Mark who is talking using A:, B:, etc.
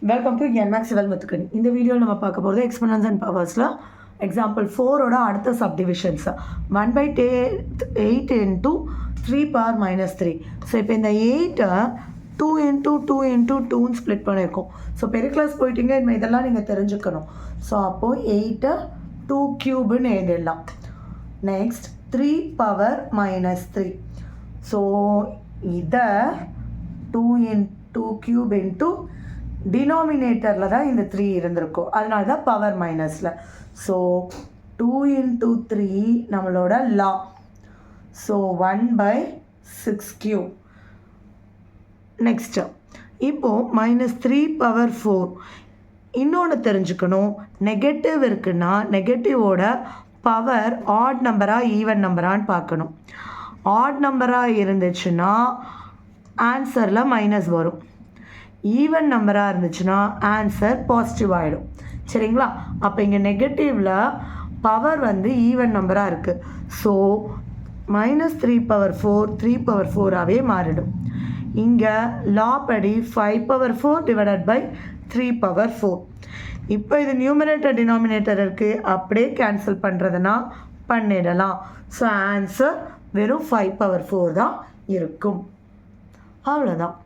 A: Welcome to என்மேக்ஸ் சிவல் முத்துக்கணி. இந்த வீடியோவில் நம்ம பார்க்க போகிறது எக்ஸ்பொனன்ஸ் அண்ட் பவர்ஸில் எக்ஸாம்பிள் 4ஓட அடுத்த subdivisions 1/8 into 3 power minus 3. So இப்போ இந்த 8 2 into 2 into 2ன்னு ஸ்ப்ளிட் பண்ணியிருக்கோம். ஸோ பெரிய கிளாஸ் போயிட்டீங்க, இதெல்லாம் நீங்கள் தெரிஞ்சுக்கணும். ஸோ அப்போது 8 2 cube எழுதிடலாம். Next 3 power minus 3. ஸோ இதை 2 cube into டினாமினேட்டரில் தான் இந்த 3 இருந்திருக்கும், அதனால தான் பவர் மைனஸில். ஸோ 2 into 3 நம்மளோட லா. ஸோ 1/6 நெக்ஸ்ட்டு இப்போது -3 power 4. இன்னொன்று தெரிஞ்சுக்கணும், நெகட்டிவ் இருக்குன்னா நெகட்டிவோட பவர் ஆட் நம்பராக ஈவன் நம்பரான்னு பார்க்கணும். ஆட் நம்பராக இருந்துச்சுன்னா ஆன்சரில் மைனஸ் வரும், ஈவன் நம்பராக இருந்துச்சுன்னா ஆன்சர் பாசிட்டிவ் ஆகிடும். சரிங்களா? அப்போ இங்கே நெகட்டிவில் பவர் ஈவன் நம்பராக இருக்குது. ஸோ -3 power 4 3 power 4ஆகவே மாறிடும். இங்கே லா படி 5 power 4 divided by 3 power 4. இப்போ இது நியூமரேட்டர் டினாமினேட்டர் இருக்குது, அப்படியே கேன்சல் பண்ணுறதுனா பண்ணிடலாம். ஸோ ஆன்சர் வெறும் 5 power 4 தான் இருக்கும். அவ்வளோதான்.